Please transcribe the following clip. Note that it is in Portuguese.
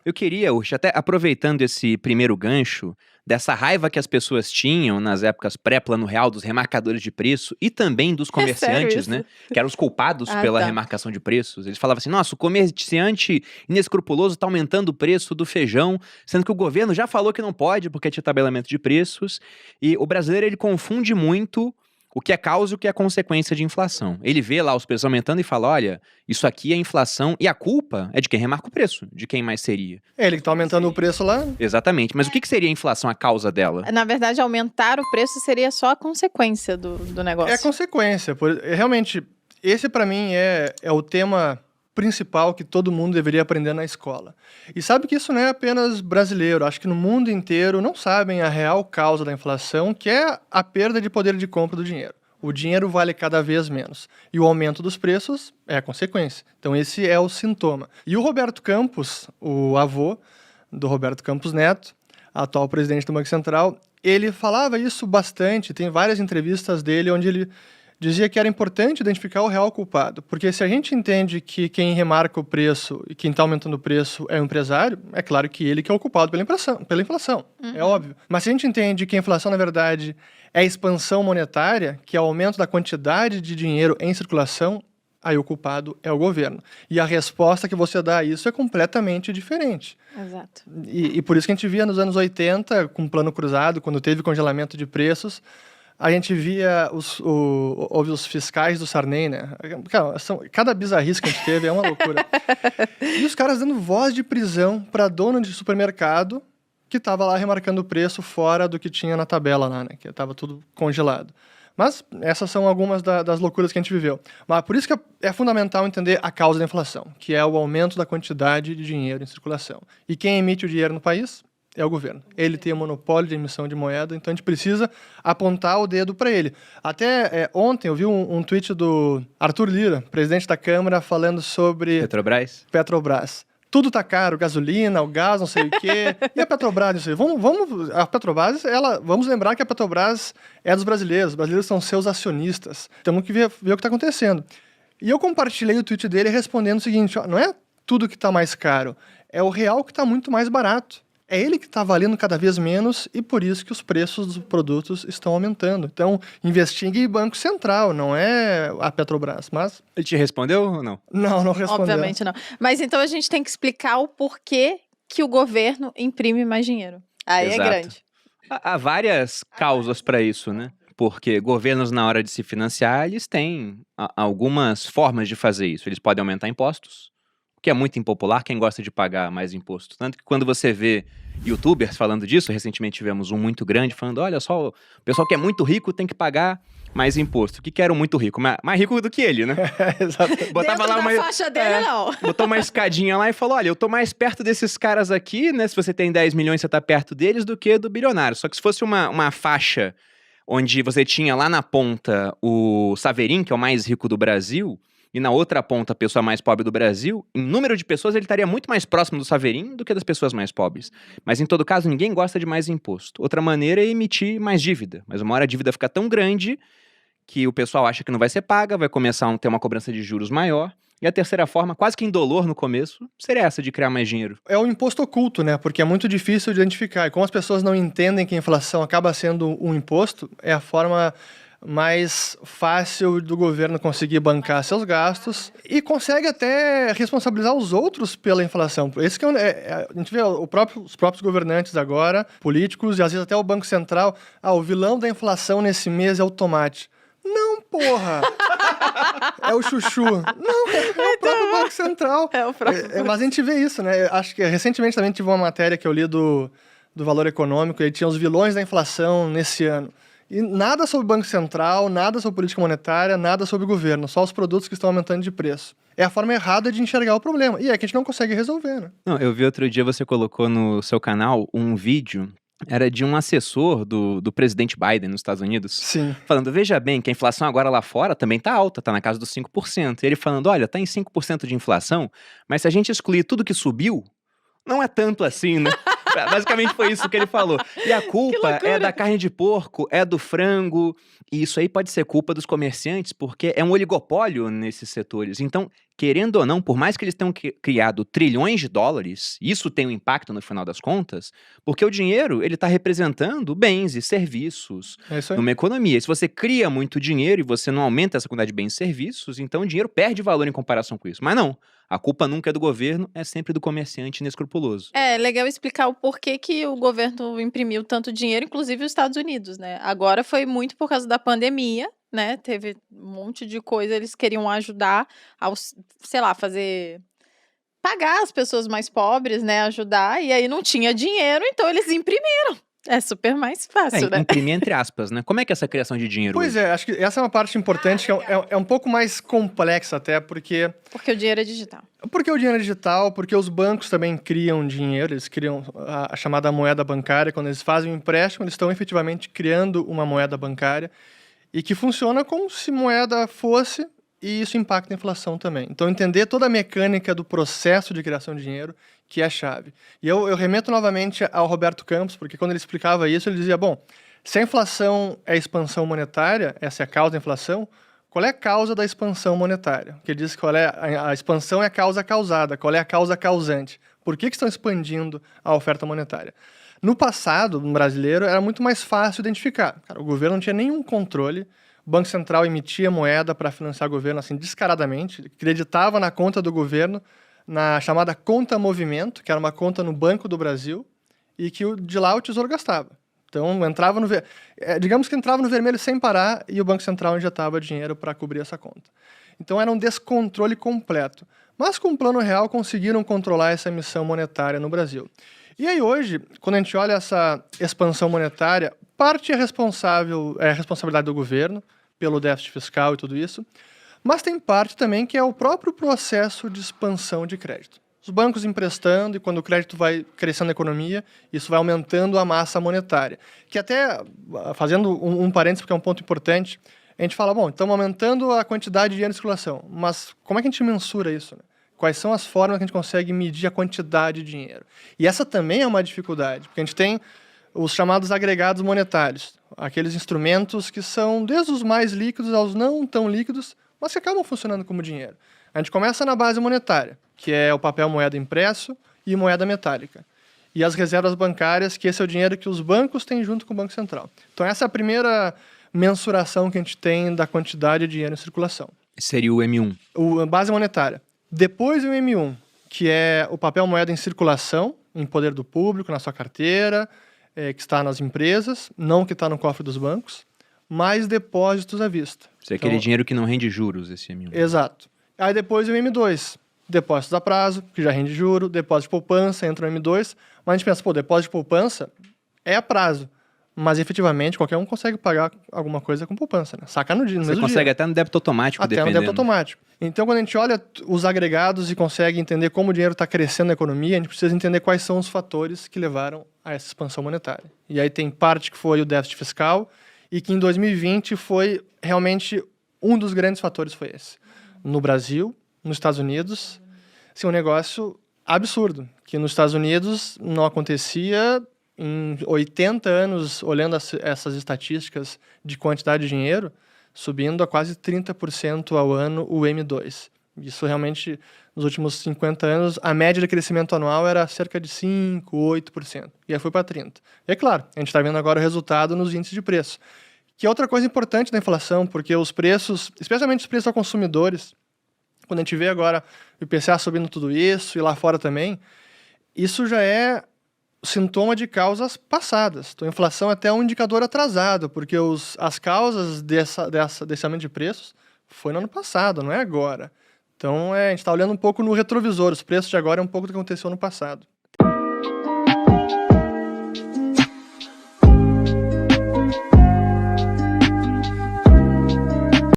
Eu queria, Ursh, até aproveitando esse primeiro gancho, dessa raiva que as pessoas tinham nas épocas pré-Plano Real dos remarcadores de preço e também dos É sério comerciantes, né? isso? Que eram os culpados Ah, pela tá. remarcação de preços. Eles falavam assim: nossa, o comerciante inescrupuloso está aumentando o preço do feijão, sendo que o governo já falou que não pode porque tinha tabelamento de preços. E o brasileiro, ele confunde muito o que é causa e o que é consequência de inflação. Ele vê lá os preços aumentando e fala: olha, isso aqui é inflação, e a culpa é de quem remarca o preço, de quem mais seria. É ele que tá aumentando o preço lá. Exatamente. Mas o que seria a inflação, a causa dela? Na verdade, aumentar o preço seria só a consequência do negócio. É consequência. Realmente, esse pra mim é o tema principal que todo mundo deveria aprender na escola. E sabe que isso não é apenas brasileiro. Acho que no mundo inteiro não sabem a real causa da inflação, que é a perda de poder de compra do dinheiro. O dinheiro vale cada vez menos. E o aumento dos preços é a consequência. Então esse é o sintoma. E o Roberto Campos, o avô do Roberto Campos Neto, atual presidente do Banco Central, ele falava isso bastante. Tem várias entrevistas dele onde ele dizia que era importante identificar o real culpado, porque se a gente entende que quem remarca o preço e quem está aumentando o preço é o empresário, é claro que ele que é o culpado pela inflação, é óbvio. Mas se a gente entende que a inflação, na verdade, é a expansão monetária, que é o aumento da quantidade de dinheiro em circulação, aí o culpado é o governo. E a resposta que você dá a isso é completamente diferente. Exato. E por isso que a gente via nos anos 80, com o Plano Cruzado, quando teve congelamento de preços, a gente via os fiscais do Sarney, né? Cada bizarrice que a gente teve é uma loucura. E os caras dando voz de prisão para dono de supermercado que estava lá remarcando o preço fora do que tinha na tabela lá, né? Que estava tudo congelado. Mas essas são algumas das loucuras que a gente viveu. Mas por isso que é fundamental entender a causa da inflação, que é o aumento da quantidade de dinheiro em circulação. E quem emite o dinheiro no país é o governo. Ele tem o monopólio de emissão de moeda, então a gente precisa apontar o dedo para ele. Até ontem eu vi um tweet do Arthur Lira, presidente da Câmara, falando sobre Petrobras. Tudo tá caro, gasolina, o gás, não sei o quê. E a Petrobras, não sei. A Petrobras, vamos lembrar que a Petrobras é dos brasileiros. Os brasileiros são seus acionistas. Temos que ver o que está acontecendo. E eu compartilhei o tweet dele respondendo o seguinte: ó, não é tudo que está mais caro, é o real que está muito mais barato. É ele que está valendo cada vez menos e por isso que os preços dos produtos estão aumentando. Então, investigue em Banco Central, não é a Petrobras, mas... Ele te respondeu ou não? Não respondeu. Obviamente não. Mas então a gente tem que explicar o porquê que o governo imprime mais dinheiro. Aí Exato. É grande. Há várias causas para isso, né? Porque governos, na hora de se financiar, eles têm algumas formas de fazer isso. Eles podem aumentar impostos, que é muito impopular, quem gosta de pagar mais imposto. Tanto que quando você vê youtubers falando disso, recentemente tivemos um muito grande falando: olha só, o pessoal que é muito rico tem que pagar mais imposto. O que era o muito rico? Mais rico do que ele, né? Exato. Botava lá uma faixa dele, não. Botou uma escadinha lá e falou: olha, eu tô mais perto desses caras aqui, né? Se você tem 10 milhões, você tá perto deles, do que do bilionário. Só que se fosse uma faixa onde você tinha lá na ponta o Saverin, que é o mais rico do Brasil, e na outra ponta a pessoa mais pobre do Brasil, em número de pessoas ele estaria muito mais próximo do Saverin do que das pessoas mais pobres. Mas em todo caso, ninguém gosta de mais imposto. Outra maneira é emitir mais dívida. Mas uma hora a dívida fica tão grande que o pessoal acha que não vai ser paga, vai começar a ter uma cobrança de juros maior. E a terceira forma, quase que indolor no começo, seria essa de criar mais dinheiro. É o imposto oculto, né? Porque é muito difícil de identificar. E como as pessoas não entendem que a inflação acaba sendo um imposto, é a forma mais fácil do governo conseguir bancar seus gastos e consegue até responsabilizar os outros pela inflação. Esse que a gente vê os próprios governantes agora, políticos e às vezes até o Banco Central. O vilão da inflação nesse mês é o tomate. Não, porra! É o chuchu. Não, é o próprio Banco Central. É o próprio Mas a gente vê isso, né? Acho que recentemente também tive uma matéria que eu li do Valor Econômico e tinha os vilões da inflação nesse ano. E nada sobre Banco Central, nada sobre política monetária, nada sobre governo, só os produtos que estão aumentando de preço. É a forma errada de enxergar o problema. E é que a gente não consegue resolver, né? Não, eu vi outro dia, você colocou no seu canal um vídeo, era de um assessor do presidente Biden nos Estados Unidos. Sim. Falando: veja bem, que a inflação agora lá fora também tá alta, tá na casa dos 5%. E ele falando: olha, tá em 5% de inflação, mas se a gente excluir tudo que subiu, não é tanto assim, né? Basicamente foi isso que ele falou. E a culpa é da carne de porco, é do frango. E isso aí pode ser culpa dos comerciantes, porque é um oligopólio nesses setores. Então, querendo ou não, por mais que eles tenham criado trilhões de dólares, isso tem um impacto no final das contas, porque o dinheiro, ele está representando bens e serviços É isso aí. numa economia. Se você cria muito dinheiro e você não aumenta essa quantidade de bens e serviços, então o dinheiro perde valor em comparação com isso. Mas não, a culpa nunca é do governo, é sempre do comerciante inescrupuloso. É legal explicar o porquê que o governo imprimiu tanto dinheiro, inclusive os Estados Unidos, né? Agora foi muito por causa da pandemia, né? Teve um monte de coisa, eles queriam ajudar sei lá, pagar as pessoas mais pobres, né? Ajudar, e aí não tinha dinheiro, então eles imprimiram. É super mais fácil, né? Imprimir entre aspas, né? Como é que é essa criação de dinheiro Pois hoje? é, acho que essa é uma parte importante, que é um pouco mais complexa até, porque Porque o dinheiro é digital. o dinheiro é digital, porque os bancos também criam dinheiro, eles criam a chamada moeda bancária. Quando eles fazem um empréstimo, eles estão efetivamente criando uma moeda bancária e que funciona como se moeda fosse, e isso impacta a inflação também. Então, entender toda a mecânica do processo de criação de dinheiro que é a chave. E eu remeto novamente ao Roberto Campos, porque quando ele explicava isso, ele dizia, bom, se a inflação é a expansão monetária, essa é a causa da inflação, qual é a causa da expansão monetária? Porque ele diz que a expansão é a causa causada, qual é a causa causante? Por que estão expandindo a oferta monetária? No passado, no brasileiro, era muito mais fácil identificar. Cara, o governo não tinha nenhum controle, o Banco Central emitia moeda para financiar o governo assim descaradamente, ele acreditava na conta do governo, na chamada conta movimento, que era uma conta no Banco do Brasil, e que de lá o Tesouro gastava. Então, digamos que entrava no vermelho sem parar e o Banco Central injetava dinheiro para cobrir essa conta. Então, era um descontrole completo. Mas, com o Plano Real, conseguiram controlar essa emissão monetária no Brasil. E aí, hoje, quando a gente olha essa expansão monetária, parte é a responsabilidade do governo, pelo déficit fiscal e tudo isso, mas tem parte também que é o próprio processo de expansão de crédito. Os bancos emprestando, e quando o crédito vai crescendo na economia, isso vai aumentando a massa monetária. Que até, fazendo um parênteses, porque é um ponto importante, a gente fala, bom, estamos aumentando a quantidade de dinheiro em circulação, mas como é que a gente mensura isso, né? Quais são as formas que a gente consegue medir a quantidade de dinheiro? E essa também é uma dificuldade, porque a gente tem os chamados agregados monetários, aqueles instrumentos que são desde os mais líquidos aos não tão líquidos, mas que acabam funcionando como dinheiro. A gente começa na base monetária, que é o papel moeda impresso e moeda metálica. E as reservas bancárias, que esse é o dinheiro que os bancos têm junto com o Banco Central. Então essa é a primeira mensuração que a gente tem da quantidade de dinheiro em circulação. Seria o M1. A base monetária. Depois o M1, que é o papel moeda em circulação, em poder do público, na sua carteira, que está nas empresas, não que está no cofre dos bancos, mais depósitos à vista. Isso é aquele dinheiro que não rende juros, esse M1. Exato. Aí depois o M2, depósitos a prazo, que já rende juro, depósito de poupança, entra no M2, mas a gente pensa, depósito de poupança é a prazo, mas efetivamente qualquer um consegue pagar alguma coisa com poupança, né? Saca no mesmo dia. Você consegue até no débito automático, até no débito automático. Então, quando a gente olha os agregados e consegue entender como o dinheiro está crescendo na economia, a gente precisa entender quais são os fatores que levaram a essa expansão monetária. E aí tem parte que foi o déficit fiscal e que em 2020 foi realmente um dos grandes fatores foi esse. No Brasil, nos Estados Unidos, assim, um negócio absurdo, que nos Estados Unidos não acontecia em 80 anos, olhando essas estatísticas de quantidade de dinheiro, subindo a quase 30% ao ano o M2. Isso realmente, nos últimos 50 anos, a média de crescimento anual era cerca de 5%, 8%. E aí foi para 30%. E é claro, a gente está vendo agora o resultado nos índices de preço. Que é outra coisa importante da inflação, porque os preços, especialmente os preços aos consumidores, quando a gente vê agora o IPCA subindo tudo isso, e lá fora também, isso já é sintoma de causas passadas. Então, a inflação é até um indicador atrasado, porque as causas desse aumento de preços foi no ano passado, não é agora. Então, a gente está olhando um pouco no retrovisor. Os preços de agora é um pouco do que aconteceu no passado.